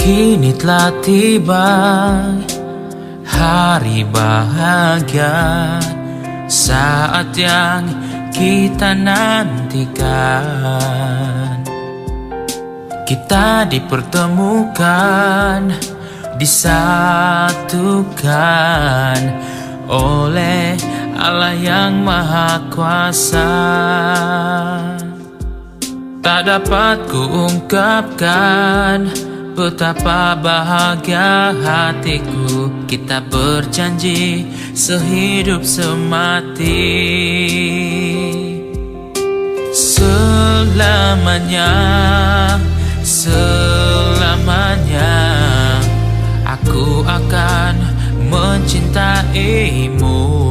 Kini telah tiba hari bahagia, saat yang kita nantikan. Kita dipertemukan, disatukan oleh Allah yang Maha Kuasa. Tak dapat kuungkapkan betapa bahagia hatiku. Kita berjanji sehidup semati, selamanya, selamanya aku akan mencintaimu.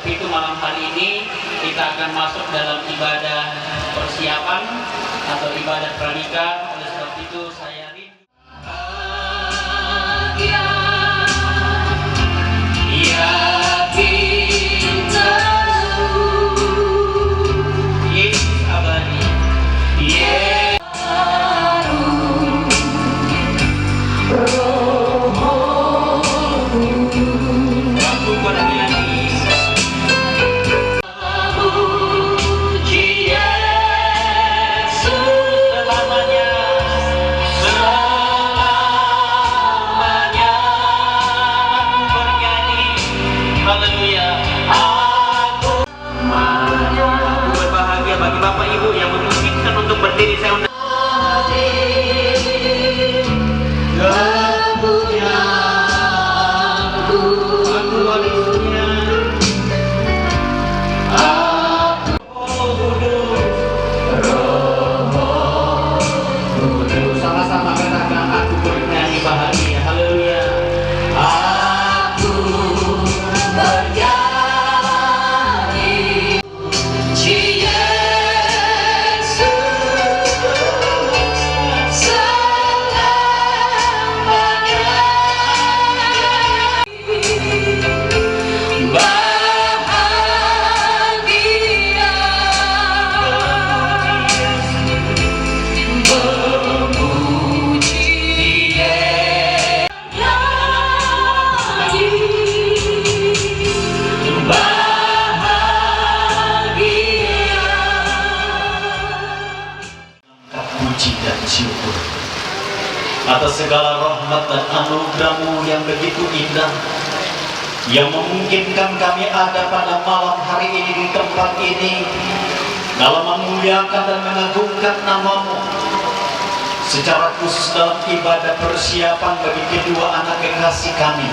Itu malam hari ini kita akan masuk dalam ibadah persiapan atau ibadah pranikah. Oleh sebab itu saya Bapak Ibu yang memungkinkan untuk berdiri, saya undang. Sama-sama katakan, aku bernyanyi bahagia. Haleluya. Aku bernyanyi. Puji dan syukur atas segala rahmat dan anugerah-Mu yang begitu indah, yang memungkinkan kami ada pada malam hari ini di tempat ini dalam memuliakan dan mengagungkan nama-Mu, secara khusus dalam ibadah persiapan bagi kedua anak kekasih kami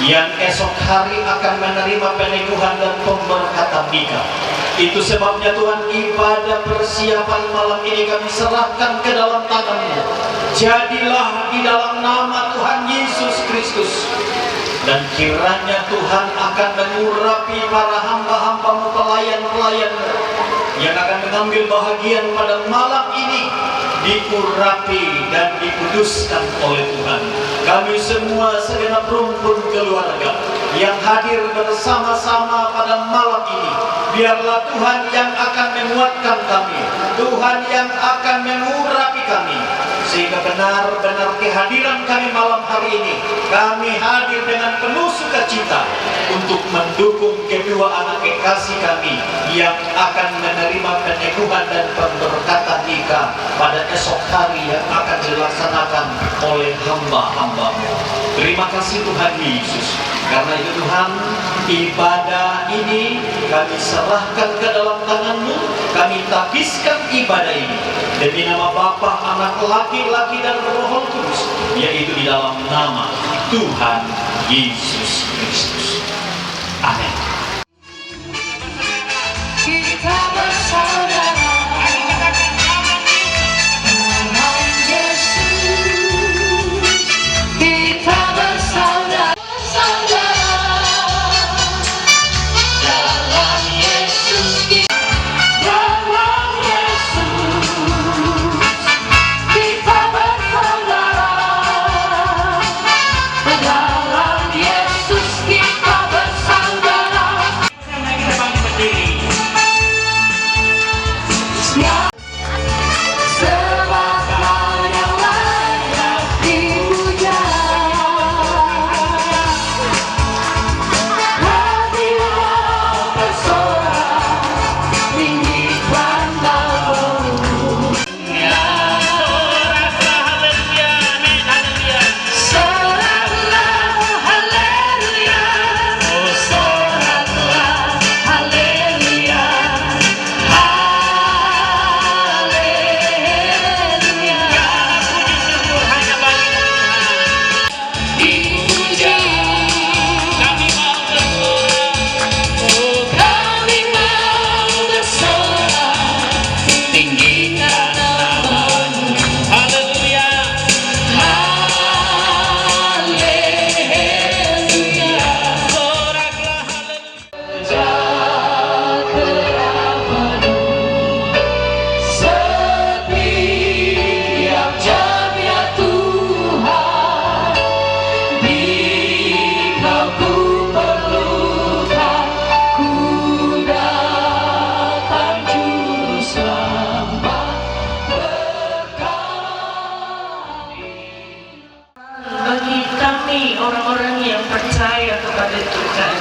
yang esok hari akan menerima peneguhan dan pemberkatan nikah. Itu sebabnya Tuhan, ibadah persiapan malam ini kami serahkan ke dalam tangan-Mu. Jadilah di dalam nama Tuhan Yesus Kristus, dan kiranya Tuhan akan mengurapi para hamba-hamba-Mu, pelayan-pelayan-Mu yang akan mengambil bahagian pada malam ini, diurapi dan dikuduskan oleh Tuhan. Kami semua segenap rumpun keluarga yang hadir bersama-sama pada malam ini, biarlah Tuhan yang akan menguatkan kami, Tuhan yang akan mengurapi kami, sehingga benar-benar kehadiran kami malam hari ini, kami hadir dengan penuh sukacita untuk mendukung kedua anak kekasih kami yang akan menerima peneguhan dan pemberkatan nikah pada esok hari yang akan dilaksanakan oleh hamba-hamba-Mu. Terima kasih Tuhan Yesus. Karena itu Tuhan, ibadah ini kami serahkan ke dalam tangan-Mu. Kami tabiskan ibadah ini demi nama Bapa, Anak, Laki-laki dan Roh Kudus, yaitu di dalam nama Tuhan Yesus Kristus. Amin. Kita bersaudara. Dalam Yesus kita berharga kepada Tuhan.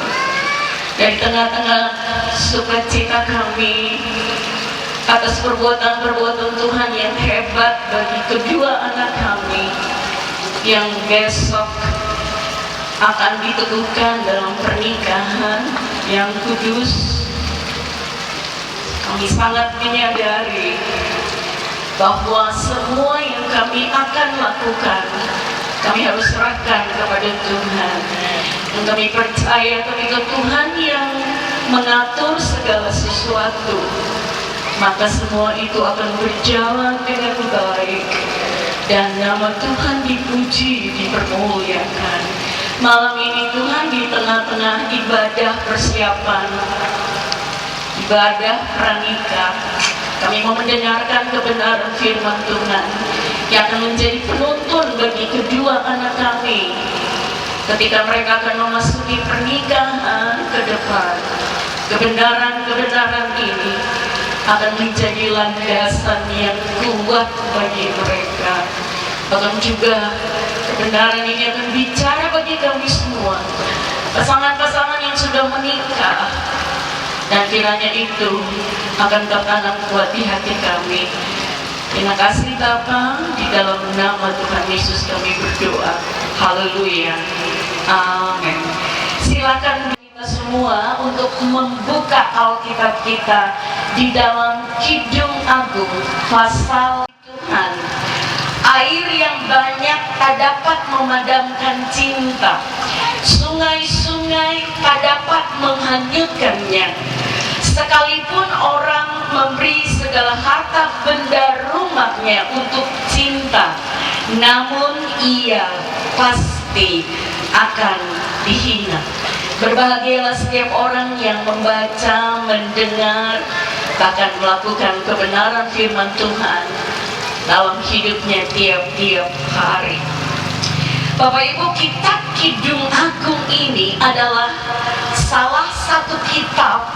Dari tengah-tengah sukacita kami atas perbuatan-perbuatan Tuhan yang hebat bagi kedua anak kami yang besok akan diteguhkan dalam pernikahan yang kudus, kami sangat menyadari bahwa semua yang kami akan lakukan kami harus serahkan kepada Tuhan. Dan kami percaya ketika Tuhan yang mengatur segala sesuatu, maka semua itu akan berjalan dengan baik dan nama Tuhan dipuji, dipermuliakan. Malam ini Tuhan, di tengah-tengah ibadah persiapan, ibadah pranikah, kami mau mendengarkan kebenaran firman Tuhan yang akan menjadi penuntun bagi kedua anak kami ketika mereka akan memasuki pernikahan ke depan. Kebenaran-kebenaran ini akan menjadi landasan yang kuat bagi mereka. Bahkan juga kebenaran ini akan bicara bagi kami semua, pasangan-pasangan yang sudah menikah, dan kiranya itu akan tertanam kuat di hati kami. Terima kasih Bapa, di dalam nama Tuhan Yesus kami berdoa. Haleluya. Amin. Silakan kita semua untuk membuka Alkitab kita di dalam Kidung Agung pasal Tuhan. Air yang banyak tak dapat memadamkan cinta, sungai-sungai tak dapat menghanyutkannya. Sekalipun orang memberi segala harta benda rumahnya untuk cinta, namun ia pasti akan dihina. Berbahagialah setiap orang yang membaca, mendengar, bahkan melakukan kebenaran firman Tuhan dalam hidupnya tiap-tiap hari. Bapak Ibu, kitab Kidung Agung ini adalah salah satu kitab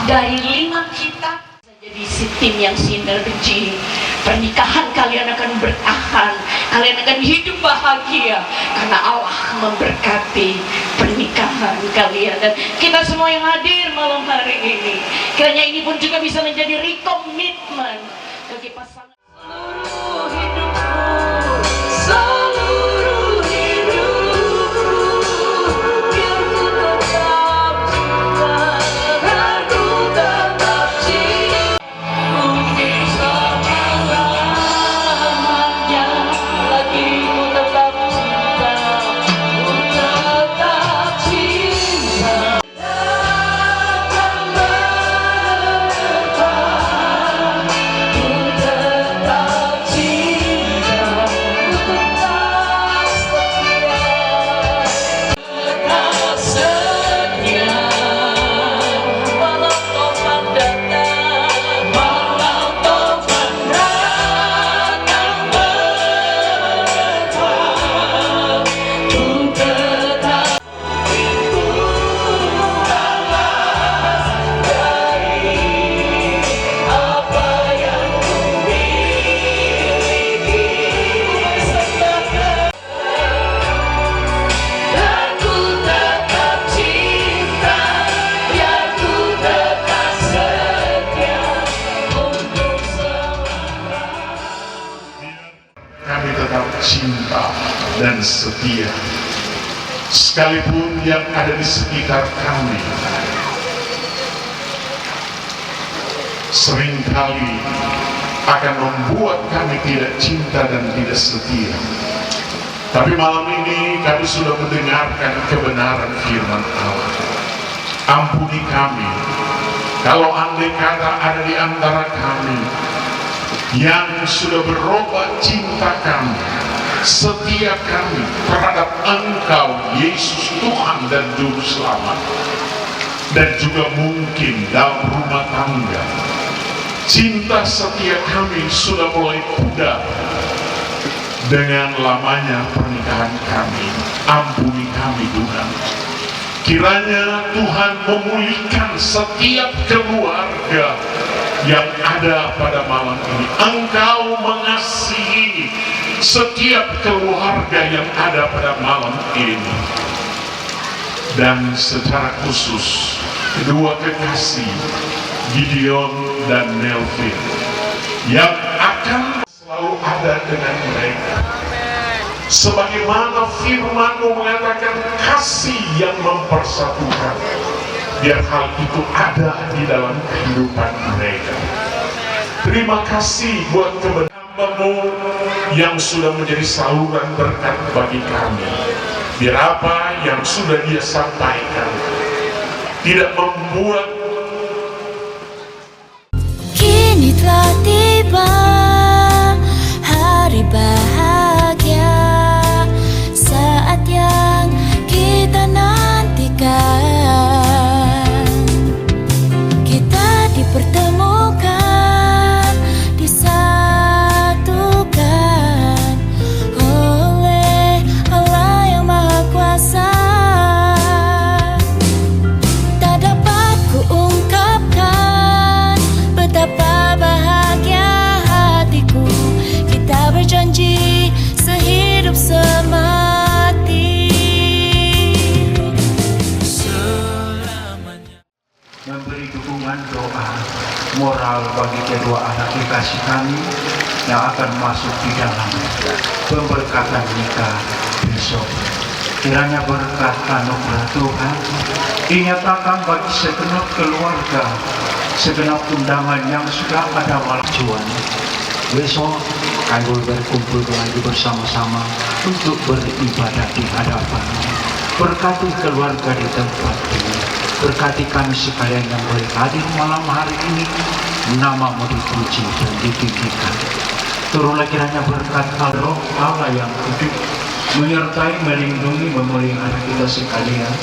dari 5 kitab. Jadi si tim yang sinergi, pernikahan kalian akan bertahan, kalian akan hidup bahagia karena Allah memberkati pernikahan kalian. Dan kita semua yang hadir malam hari ini, kiranya ini pun juga bisa menjadi rekomitmen bagi pasangan. Cinta dan setia, sekalipun yang ada di sekitar kami seringkali akan membuat kami tidak cinta dan tidak setia. Tapi malam ini kami sudah mendengarkan kebenaran firman Allah. Ampuni kami kalau andai kata ada di antara kami yang sudah berubah cinta kami, setia kami terhadap Engkau, Yesus Tuhan dan Juru Selamat. Dan juga mungkin dalam rumah tangga, cinta setia kami sudah mulai pudar dengan lamanya pernikahan kami. Ampuni kami Tuhan. Kiranya Tuhan memulihkan setiap keluarga yang ada pada malam ini. Engkau mengasihi setiap keluarga yang ada pada malam ini. dan secara khusus kedua kekasih Gideon dan Melvin yang akan selalu ada dengan mereka. Sebagaimana firman-Mu mengatakan kasih yang mempersatukan, biar hal itu ada di dalam kehidupan mereka. Terima kasih buat kebenaran hamba-Mu yang sudah menjadi saluran berkat bagi kami. Biar apa yang sudah Dia sampaikan tidak membuat. Kini telah tiba hari bahagia, saat yang kita nantikan. Kita dipertemukan, disatukan oleh Allah yang Maha Kuasa. Tak dapat kuungkapkan betapa bahagia hatiku. Kita berjanji sehidup semati. Memberi dukungan doa moral bagi kedua anak kekasih kami yang akan masuk di dalam pemberkatan nikah besok. Kiranya berkat anugerah Tuhan dinyatakan bagi segenap keluarga, segenap undangan yang sudah ada malam Juan. Besok kami berkumpul lagi bersama-sama untuk beribadah di hadapan. Berkati keluarga di tempat ini, berkati kami sekalian yang boleh hadir malam hari ini. Nama-Mu dipuji dan ditinggikan. Turunlah kiranya berkat Roh Allah yang kudus menyertai, melindungi, memelihara kita sekalian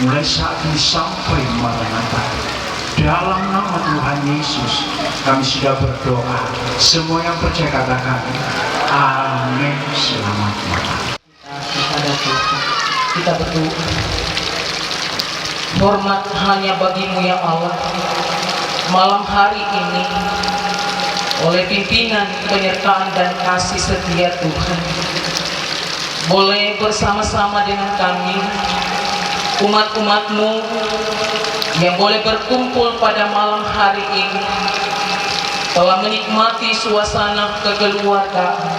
mulai saat ini sampai Maranatha. Dalam nama Tuhan Yesus kami sudah berdoa. Semua yang percaya katakan amin. Selamat malam. Kepada Tuhan kita berdoa. Hormat hanya bagi-Mu ya Allah. Malam hari ini oleh pimpinan, penyertaan dan kasih setia Tuhan, boleh bersama-sama dengan kami umat-umat-Mu yang boleh berkumpul pada malam hari ini, telah menikmati suasana kekeluargaan,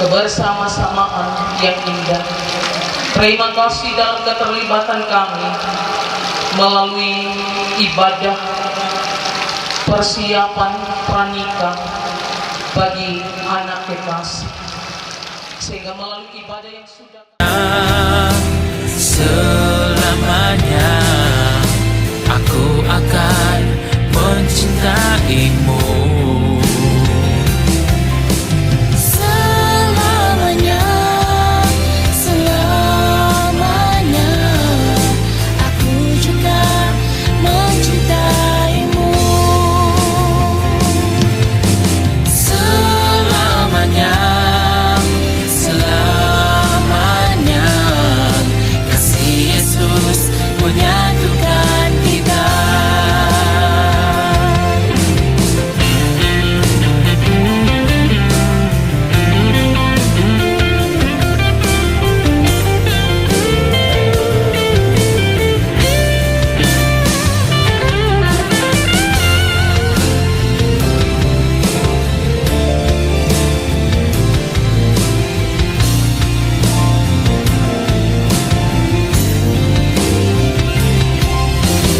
kebersama-samaan yang indah. Terima kasih dalam keterlibatan kami melalui ibadah persiapan pranikah bagi anak kekasih, sehingga melalui ibadah yang sudah selamanya aku akan mencintaimu. Selamanya, selamanya aku juga mencintaimu. Selamanya, selamanya kasih Yesus menyatukan kita.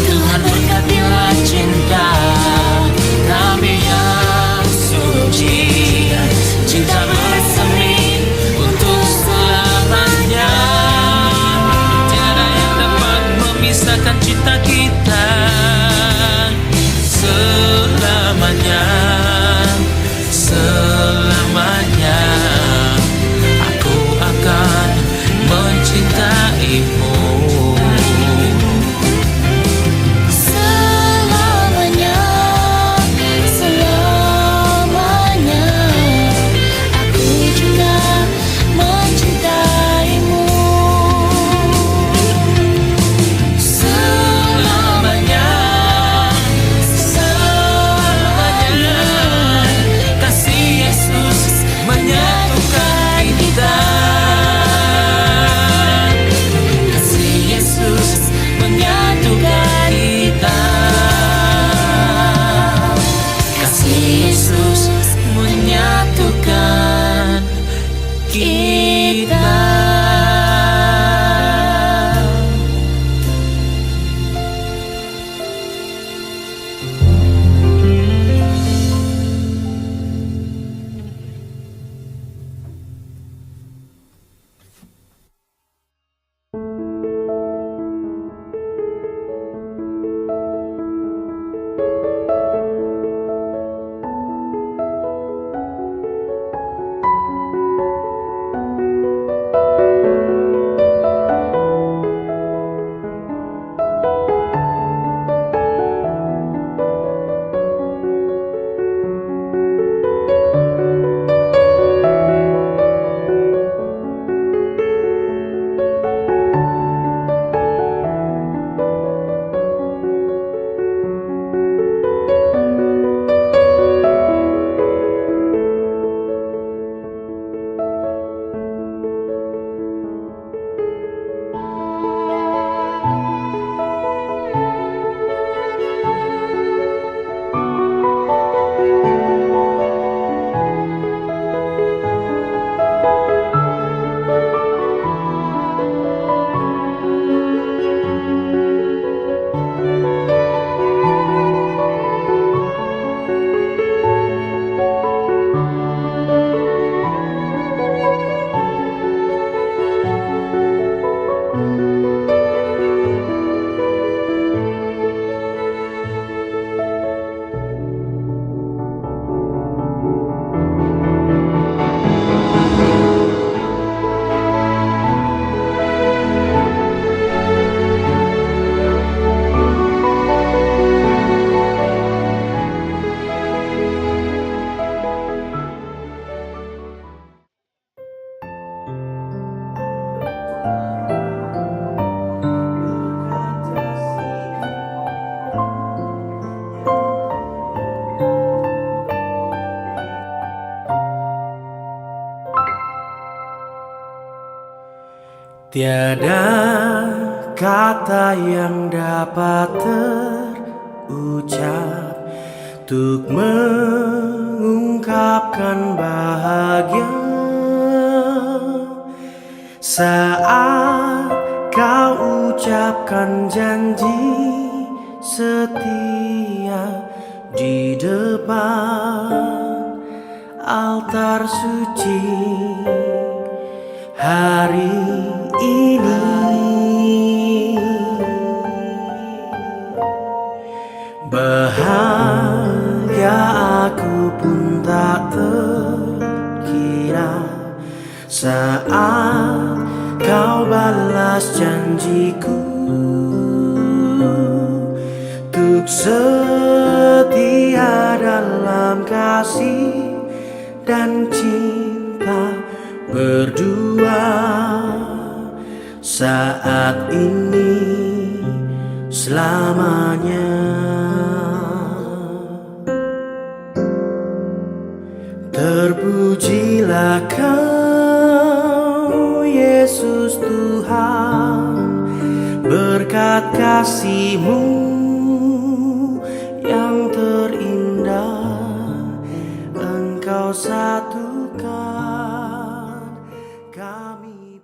Tuhan berkatilah cinta kami yang suci, cinta bersemi untuk selamanya. Tiada yang dapat memisahkan cinta kita. Selamanya, selamanya aku akan mencintaimu. Selamanya, selamanya aku juga mencintaimu. Selamanya, Tiada kata yang dapat terucap untuk mengungkapkan bahagia saat kau ucapkan janji setia di depan altar suci hari ini. Bahagia aku pun tak terkira saat kau balas janjiku untuk setia dalam kasih dan cinta berdua saat ini selamanya. Terpujilah kau Yesus Tuhan, berkat kasih-Mu yang terindah Engkau satukan kami.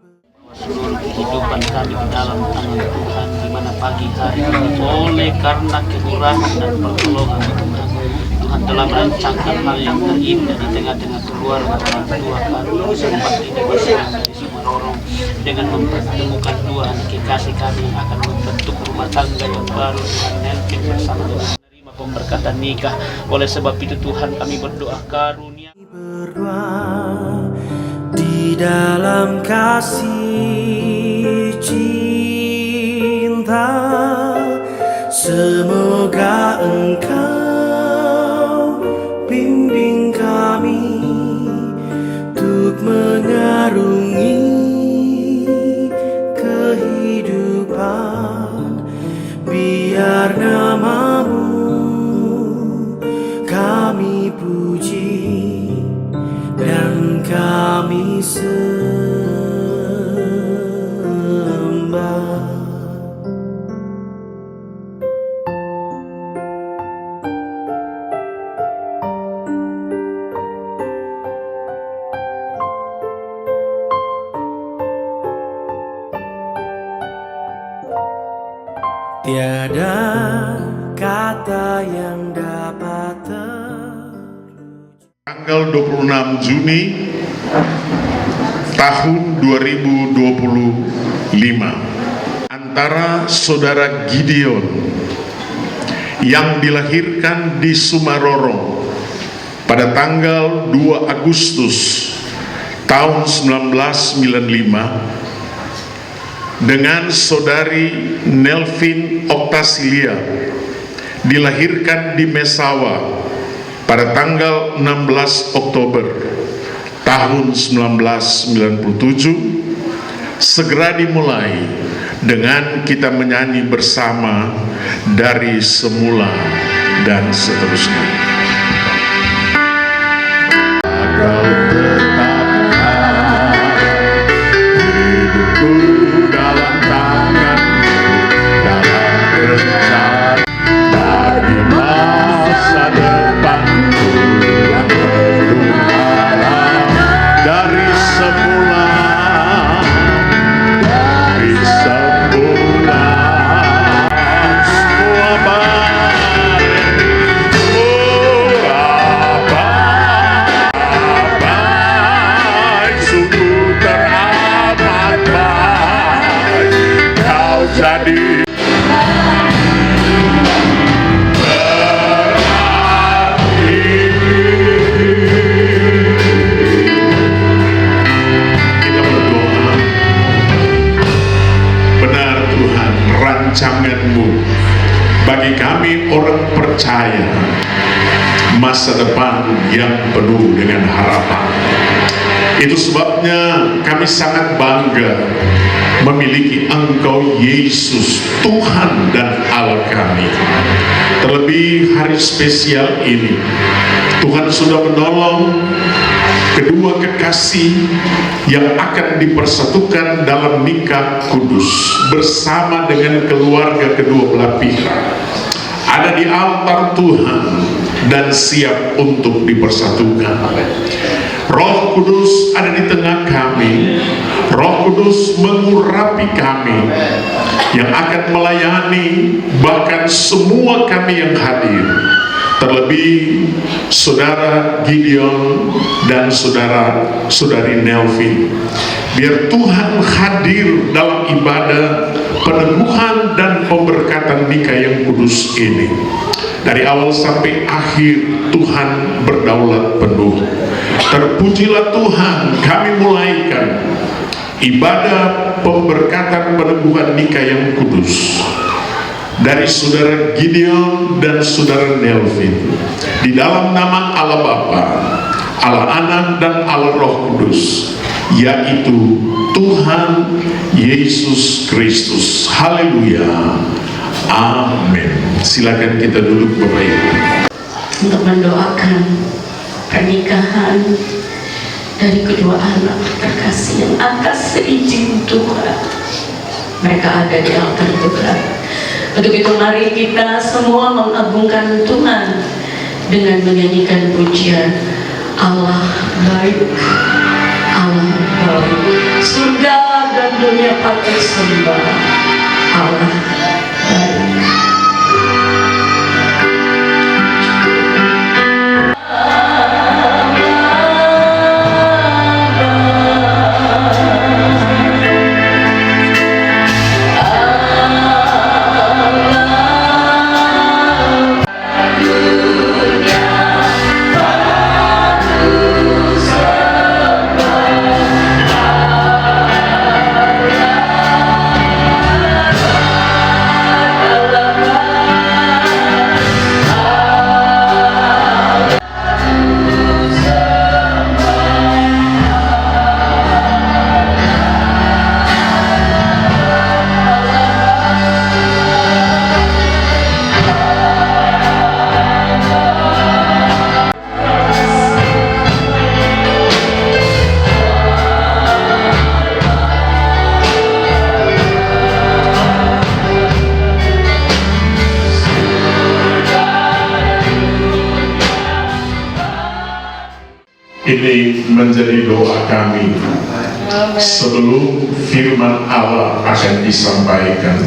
Seluruh kehidupan kami di dalam tangan Tuhan, di mana pagi hari ini oleh karena kemurahan dan pertolongan Tuhan, Tuhan telah merancangkan hal yang terindah di tengah-tengah keluarga orang tua kami. Sempat ini bersama dari Sumarorong dengan mempertemukan dua anak kekasih kami yang akan membentuk rumah tangga yang baru dengan Nelvin bersama dengan menerima pemberkatan nikah. Oleh sebab itu Tuhan kami berdoa karunia Berdoa di dalam kasih cinta, semoga Engkau bimbing kami untuk mengarungi kehidupan, biar nama-Mu kami puji dan kami sembah. Tiada kata yang dapat Tanggal 26 Juni tahun 2025 antara saudara Gideon yang dilahirkan di Sumarorong pada tanggal 2 Agustus tahun 1995 dengan saudari Nelvin Oktasilia dilahirkan di Mesawa pada tanggal 16 Oktober tahun 1997 segera dimulai dengan kita menyanyi bersama dari semula dan seterusnya. Kau tetapkan hidupku dalam tangan-Mu, dalam rencana bagi masa depanku yang penuh harap. Dari semula semua baik, sungguh teramat baik Kau jadi. Rancangan-Mu bagi kami orang percaya masa depan yang penuh dengan harapan. Itu sebabnya kami sangat bangga memiliki Engkau Yesus, Tuhan dan Allah kami. Terlebih hari spesial ini, Tuhan sudah menolong kedua kekasih yang akan dipersatukan dalam nikah kudus bersama dengan keluarga kedua belah pihak ada di altar Tuhan dan siap untuk dipersatukan. Roh Kudus ada di tengah kami. Roh Kudus mengurapi kami yang akan melayani bahkan semua kami yang hadir, terlebih saudara Gideon dan saudari Nelvin. Biar Tuhan hadir dalam ibadah peneguhan dan pemberkatan nikah yang kudus ini. Dari awal sampai akhir Tuhan berdaulat penuh. Terpujilah Tuhan, kami mulaikan ibadah pemberkatan peneguhan nikah yang kudus dari saudara Gideon dan saudara Nelvin di dalam nama Allah Bapa, Allah Anak dan Allah Roh Kudus, yaitu Tuhan Yesus Kristus. Haleluya, amin. Silakan kita duduk Bapak Ibu untuk mendoakan pernikahan dari kedua anak terkasih yang atas seizin Tuhan mereka ada di altar Tuhan. Untuk itu mari kita semua mengagungkan Tuhan dengan menyanyikan pujian Allah baik, Allah baik, surga dan dunia patut sembah Allah baik. Ini menjadi doa kami sebelum firman Allah akan disampaikan,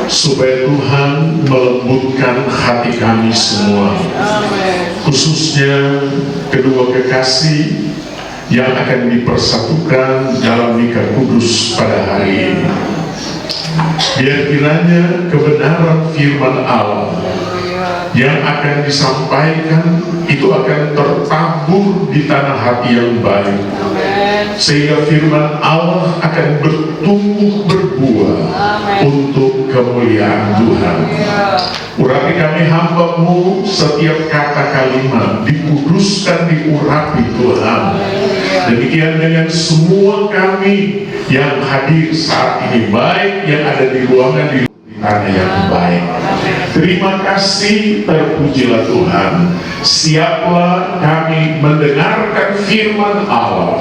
supaya Tuhan melembutkan hati kami semua, khususnya kedua kekasih yang akan dipersatukan dalam nikah kudus pada hari ini. Biar kiranya kebenaran firman Allah yang akan disampaikan itu akan tertabur di tanah hati yang baik, sehingga firman Allah akan bertumbuh berbuah untuk kemuliaan Tuhan. Urapi kami hamba-Mu, setiap kata kalimat dikuduskan, diurapi Tuhan. Demikian dengan semua kami yang hadir saat ini, baik yang ada di ruangan di tanah yang baik. Terima kasih, terpujilah Tuhan. Siaplah kami mendengarkan firman Allah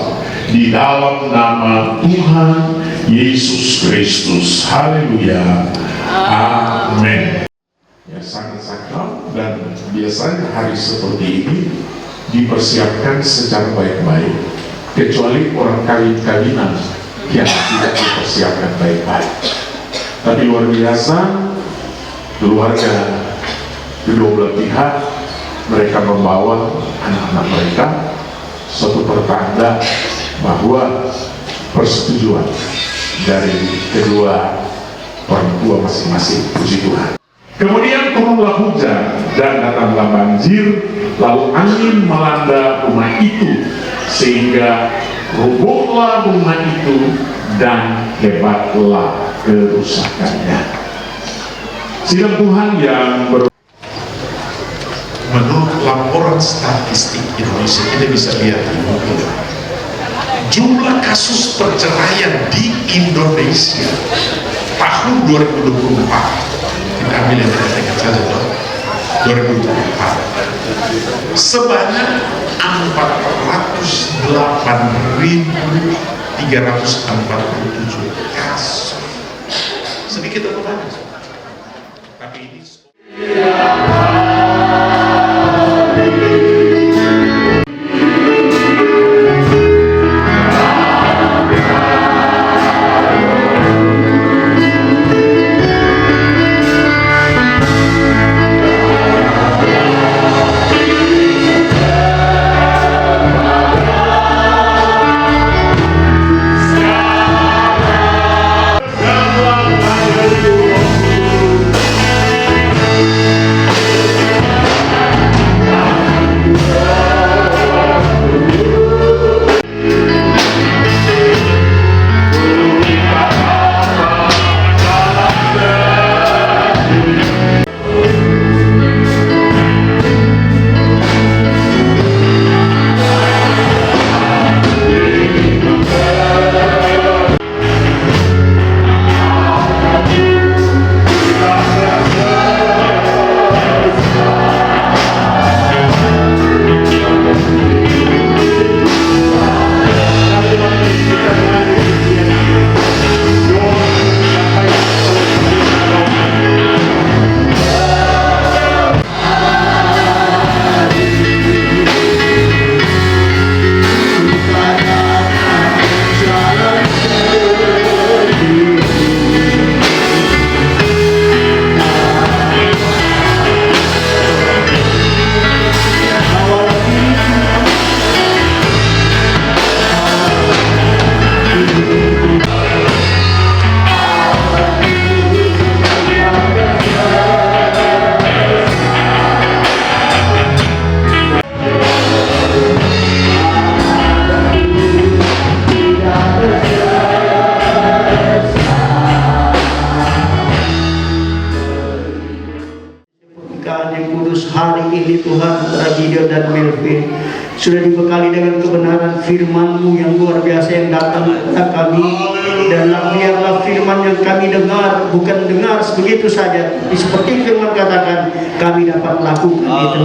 di dalam nama Tuhan Yesus Kristus. Haleluya, amin. Ya, sangat sakral, dan biasanya hari seperti ini dipersiapkan secara baik-baik, kecuali orang kawin-kawinan yang tidak dipersiapkan baik-baik. Tapi luar biasa, keluarga kedua belah pihak mereka membawa anak-anak mereka, suatu pertanda bahwa persetujuan dari kedua orang tua masing-masing. Puji Tuhan. Kemudian turunlah hujan dan datanglah banjir, lalu angin melanda rumah itu sehingga robohlah rumah itu dan hebatlah kerusakannya. Sidang Tuhan yang menurut laporan statistik Indonesia, kita bisa lihat di buku, jumlah kasus perceraian di Indonesia tahun 2024, kita ambil yang dekat saja, sebanyak 408.347 kasus. Sedikit atau banyak? Tapi ini yang kudus hari ini Tuhan, antara Gideon dan Melvin sudah dibekali dengan kebenaran firman-Mu yang luar biasa yang datang kepada kami, dan biarlah firman yang kami dengar bukan dengar begitu saja, seperti firman katakan, kami dapat lakukan itu,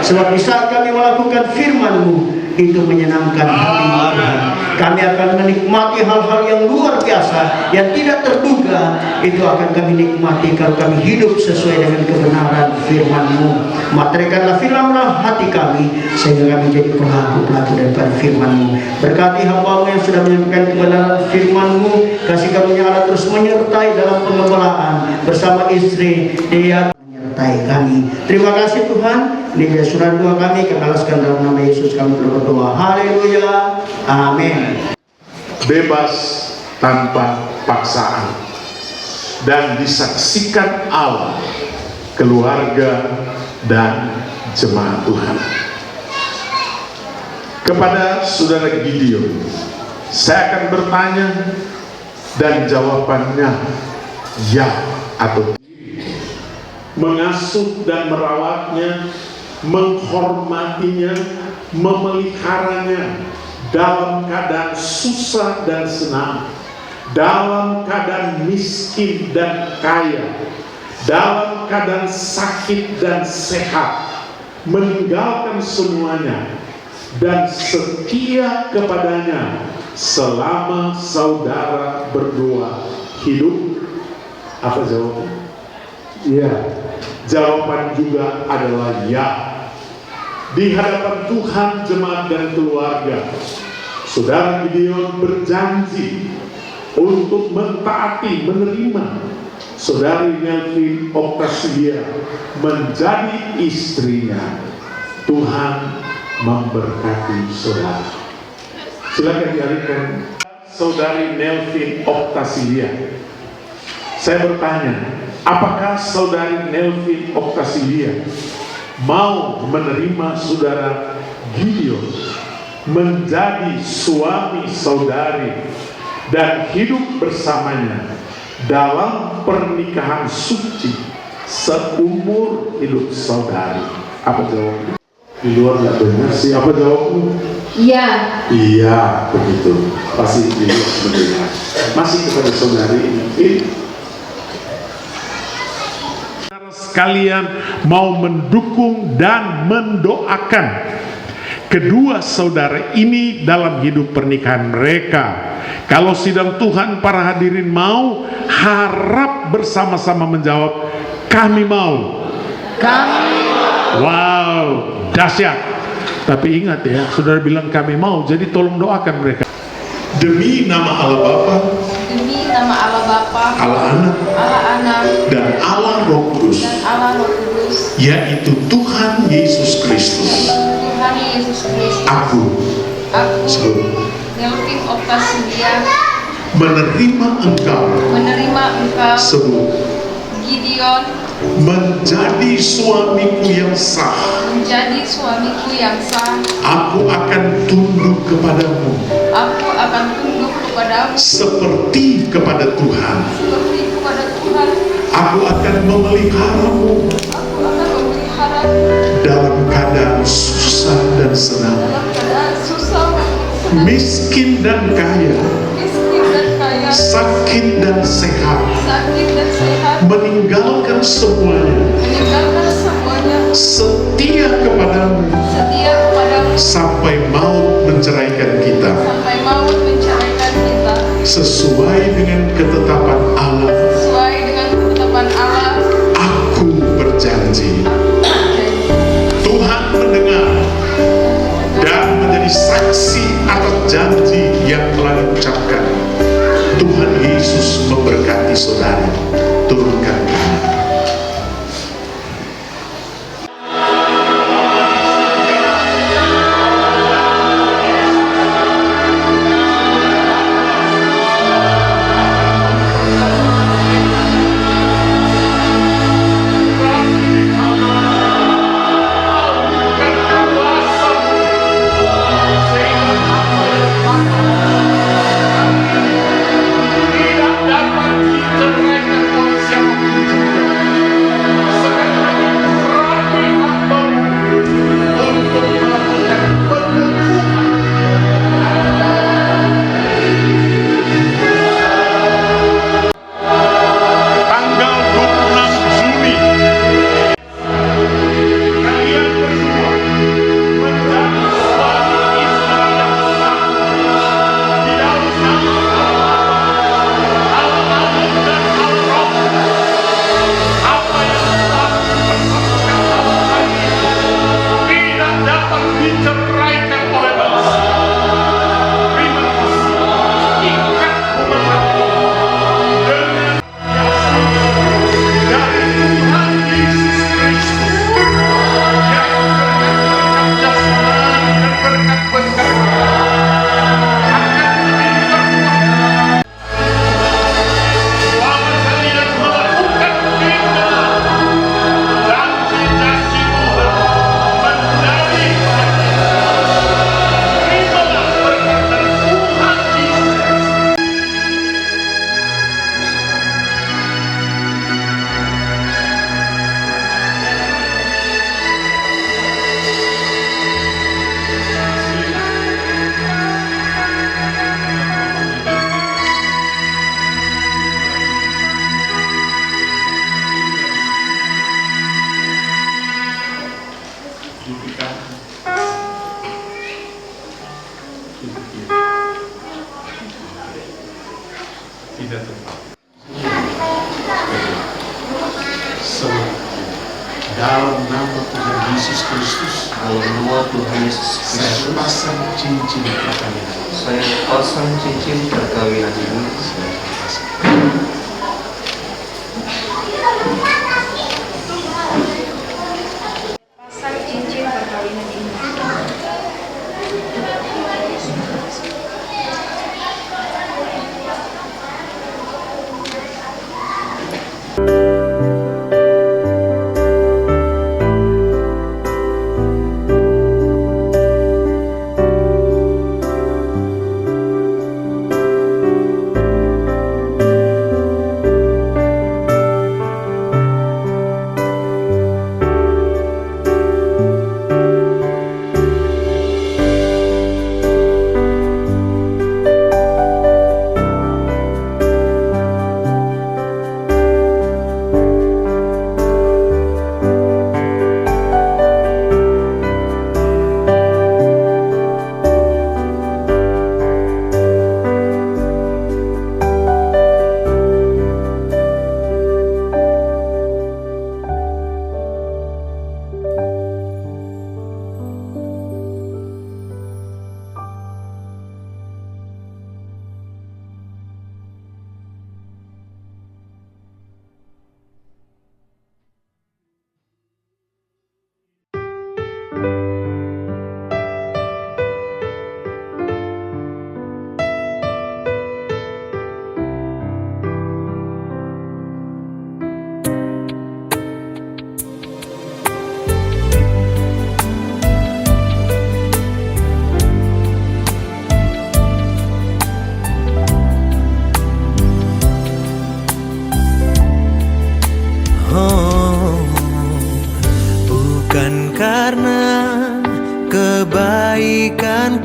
sebab di saat kami melakukan firman-Mu itu menyenangkan hati Tuhan. Kami akan menikmati hal-hal yang luar biasa yang tidak terduga, itu akan kami nikmati kalau kami hidup sesuai dengan kebenaran firman-Mu. Materikanlah firman-Mu hati kami sehingga kami jadi pelaku-pelaku daripada firman-Mu. Berkati hamba-Mu yang sudah menyampaikan kebenaran firman-Mu, kasih karunia Allah terus menyertai dalam pengembalaan bersama istri dia menyertai kami. Terima kasih Tuhan. Ini surat doa kami, kami alaskan dalam nama Yesus kami berdoa. Haleluya. Amin. bebas tanpa paksaan dan disaksikan Allah, keluarga dan jemaat Tuhan. Kepada saudara Gideon, saya akan bertanya dan jawabannya ya atau tidak. Mengasuh dan merawatnya, menghormatinya, memeliharanya dalam keadaan susah dan senang, dalam keadaan miskin dan kaya, dalam keadaan sakit dan sehat, meninggalkan semuanya dan setia kepadanya selama saudara berdua hidup. Apa jawabannya? Ya. Jawaban juga adalah ya. Di hadapan Tuhan, jemaat dan keluarga, saudara Gideon berjanji untuk mentaati, menerima saudari Nelvin Octavia menjadi istrinya. Tuhan memberkati saudara. Silakan dialihkan saudari Nelvin Octavia. Saya bertanya, apakah saudari Nelvin Octavia mau menerima saudara Gideon menjadi suami saudari dan hidup bersamanya dalam pernikahan suci seumur hidup saudari? Apa jawabnya? Di luar nggak dengar sih. Apa jawabmu? Iya. Iya, begitu. Pasti di luar mendengar. Masih kepada saudari ini. sekalian mau mendukung dan mendoakan kedua saudara ini dalam hidup pernikahan mereka. Kalau sidang Tuhan, para hadirin mau, harap bersama-sama menjawab, kami mau. Wow, dahsyat. Tapi ingat ya, saudara bilang kami mau, jadi tolong doakan mereka. Demi nama Allah Bapa, Demi nama Allah Bapa, Allah Anak, Allah Anak, dan Allah Roh Kudus, dan Allah Roh Kudus, yaitu Tuhan Yesus Kristus. Tuhan Yesus Kristus. Aku Aku, Delvin Octavia, menerima engkau sebut Gideon, menjadi suamiku yang sah. menjadi suamiku yang sah. Aku akan tunduk kepadamu Aku akan tunduk kepadamu seperti kepada Tuhan. seperti kepada Tuhan. Aku akan memeliharamu Aku akan memelihara dalam keadaan susah dan senang, dalam keadaan susah, senang, miskin dan kaya, miskin dan kaya, sakit dan sehat, sakit dan sehat, meninggalkan semuanya, meninggalkan semuanya, setia kepadamu setia kepadamu sampai maut menceraikan kita, sampai maut menceraikan kita, sesuai dengan ketetapan Allah. sesuai dengan ketetapan Allah. Aku berjanji. Tuhan mendengar dan menjadi saksi atas janji yang telah diucapkan. Tuhan Yesus memberkati saudari. Turunkan tangan. Tidak tepat. Dalam nama Tuhan Yesus Kristus, Dalam nama Tuhan Yesus saya Kristus, pasang cincin perkawinan. saya pasang cincin perkawinan ini. Pasang cincin perkawinan ini.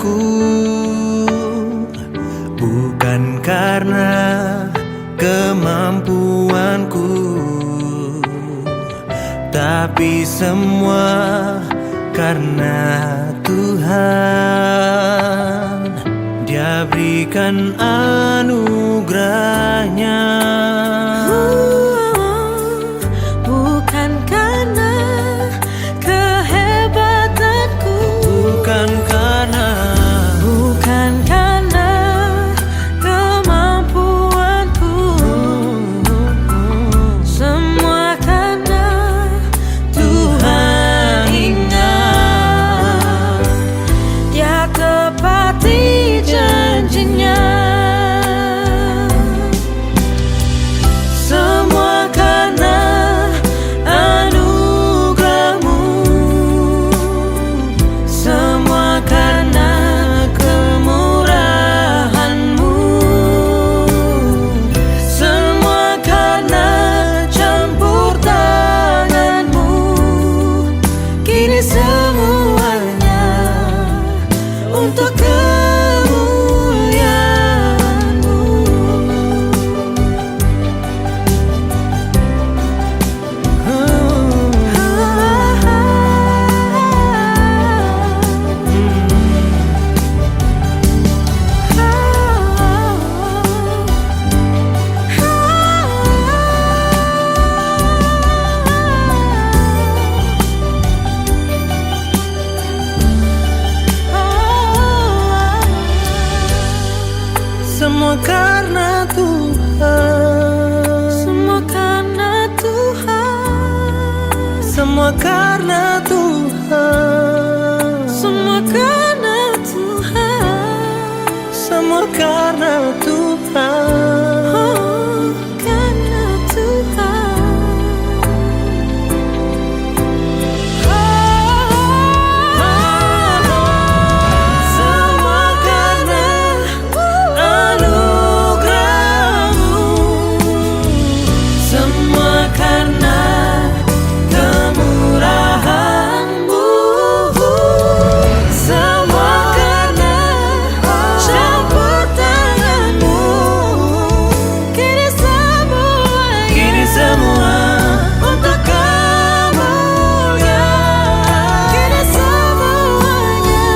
padaku, bukan karena kemampuanku, tapi semua karena Tuhan. Dia berikan anugerahnya. Bukan karena kehebatanku, bukan karena kemampuanku, semua karena Tuhan ingat. Dia tepati janjinya. Semua karena anugerahmu, semua karena kemurahanmu, semua karena campur tanganmu. Kini semuanya untuk kemuliaan-Mu. semua karena Tuhan, Semua karena Tuhan, semua karena Tuhan, semua karena Tuhan, semua karena Tuhan. oh, karena Tuhan. Semua karena anugerahmu, Semua karena kemurahan-Mu, semua karena campur tangan-Mu. Kini semua untuk kemuliaan. Kini semuanya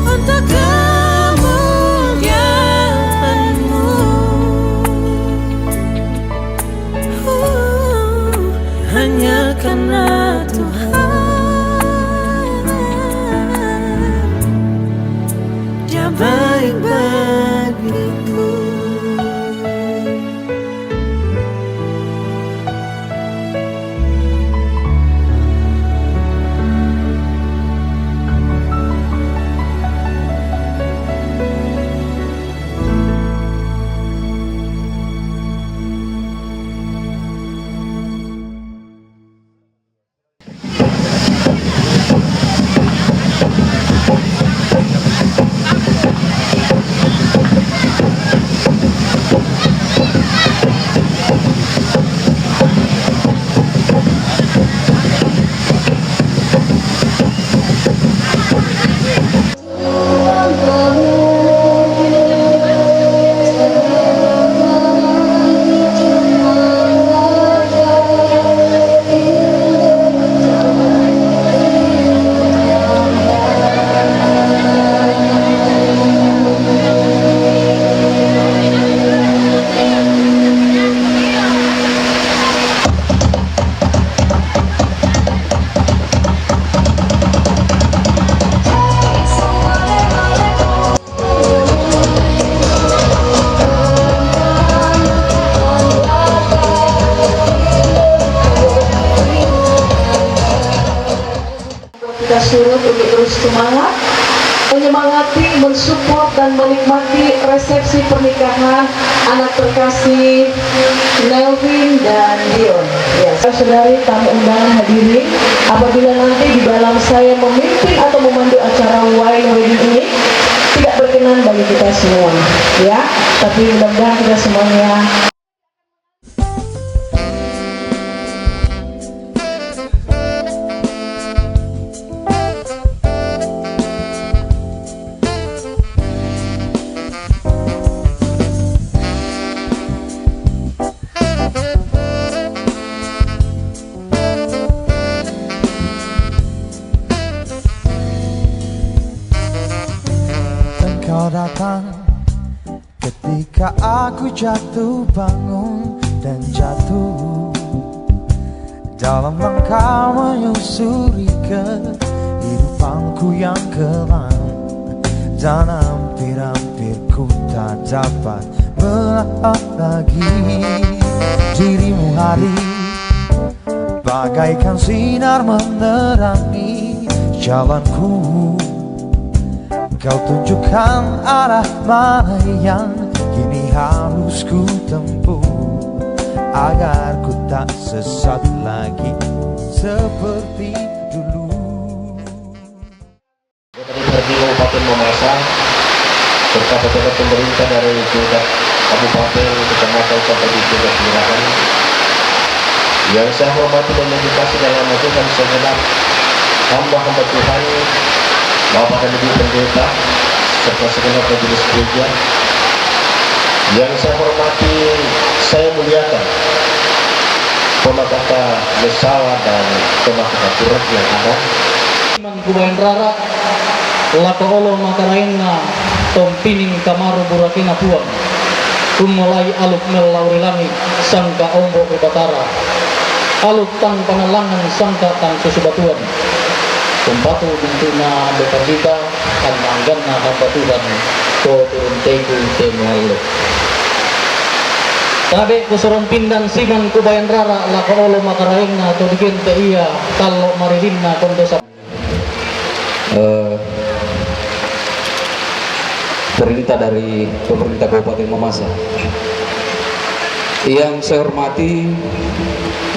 untuk kemuliaan-Mu. Hanya karena Tuhan, Dia baik bagiku. Kita suruh untuk terus semangat, menyemangati, mensupport dan menikmati resepsi pernikahan anak terkasih Melvin dan Dion. Ya, saudari tamu undangan hadirin, apabila nanti di dalam saya memimpin atau memandu acara wine wedding ini tidak berkenan bagi kita semua, ya. Tapi mudah-mudahan kita semuanya Aku jatuh bangun dan jatuh dalam langkah menyusuri kehidupanku yang kelam, dan hampir-hampir ku tak dapat melihat lagi dirimu hari, bagaikan sinar menerangi jalanku. Kau tunjukkan arah mana yang kini harus ku tempuh, agar ku tak sesat lagi seperti dulu. Dari Kabupaten Mamasa serta pejabat pemerintah dari tingkat kabupaten, kecamatan sampai di tingkat kelurahan, yang saya hormati dan edukasi dalam melakukan segenap hamba-hamba Tuhan, Bapak dan Ibu Pendeta serta segenap majelis gereja, yang saya hormati, saya muliakan pemakata Lesawa dan pemakata Turut yang ada. Kubayan rara lako olo makarainga tompining kamaru burakina puang kumulai aluk mel laurilangi sangka ombo kebatara aluk tang panalangan sangka tang susubatuan kumpatu bintuna bekandita kan manggana hamba Tuhan ko turun tegu temuailo tabe kusuron pindan siman kubayan rara lako olo makarainga to digente iya kalau maridinna kondosa. Perintah dari pemerintah Kabupaten Mamasa. Yang saya hormati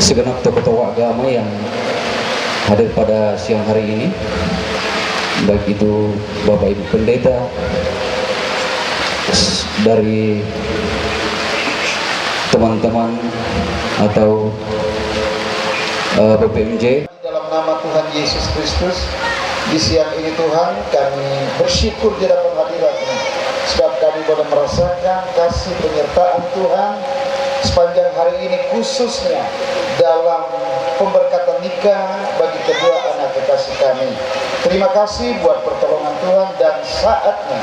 segenap tokoh-tokoh agama yang hadir pada siang hari ini, baik itu Bapak Ibu Pendeta dari teman-teman atau BPMJ. Dalam nama Tuhan Yesus Kristus, di siang ini Tuhan kami bersyukur di dalam hadirat-Mu, sebab kami boleh merasakan kasih penyertaan Tuhan sepanjang hari ini, khususnya dalam pemberkatan nikah bagi kedua anak kekasih kami. Terima kasih buat pertolongan Tuhan, dan saatnya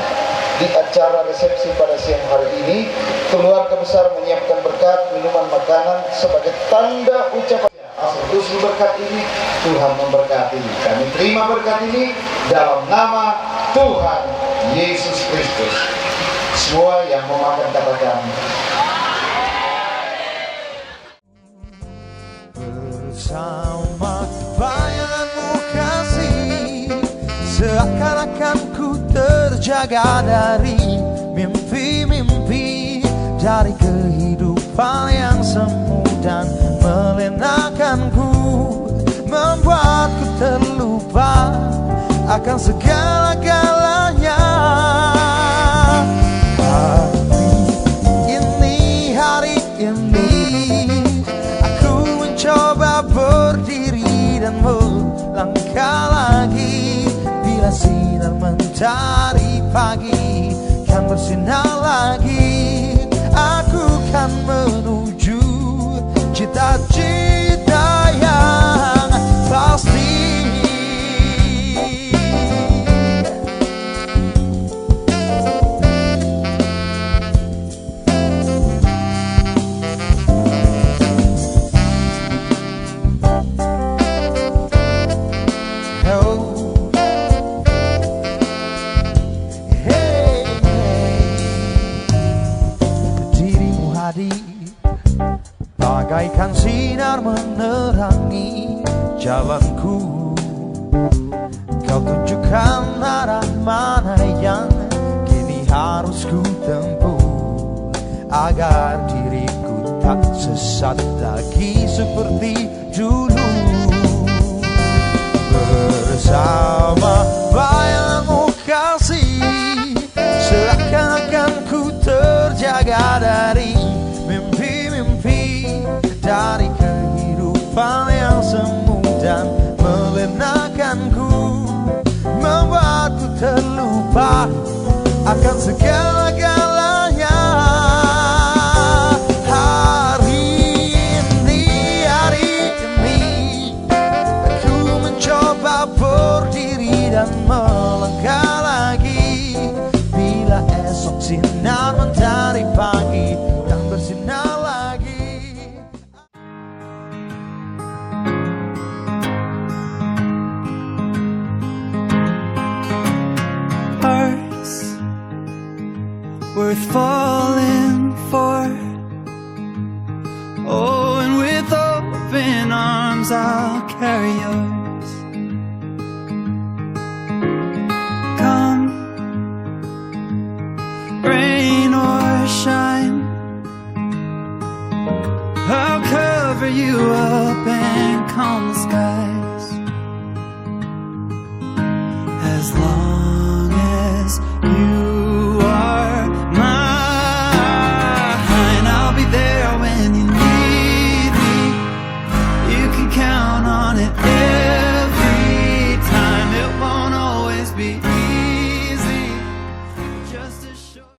di acara resepsi pada siang hari ini keluarga besar menyiapkan berkat, minuman, makanan sebagai tanda ucapan asal usul berkat ini. Tuhan memberkati. Kami terima berkat ini dalam nama Tuhan Yesus Kristus. Semua yang memakan katakan bersama bayanganmu kasih, seakan-akan ku terjaga dari mimpi-mimpi, dari kehidupan yang semu dan melenakanku, membuatku terlupa akan segala-galanya. Hari ini aku mencoba berdiri dan melangkah lagi, bila sinar mentari pagi kan bersinar lagi, aku kan menuju cita-cita yang pasti. Bagaikan sinar menerangi jalanku, kau tunjukkan arah mana yang kini harus ku tempuh, agar diriku tak sesat lagi seperti dulu. Bersama bayanganmu kasih, seakan-akan ku terjaga dari mimpi-mimpi, dari kehidupan yang semu dan melenakanku, membuatku terlupa akan segala-galanya. Hari ini hari worth falling for. Oh, and with open arms I'll carry yours. Come, rain or shine, I'll cover you up and calm the skies. As long as you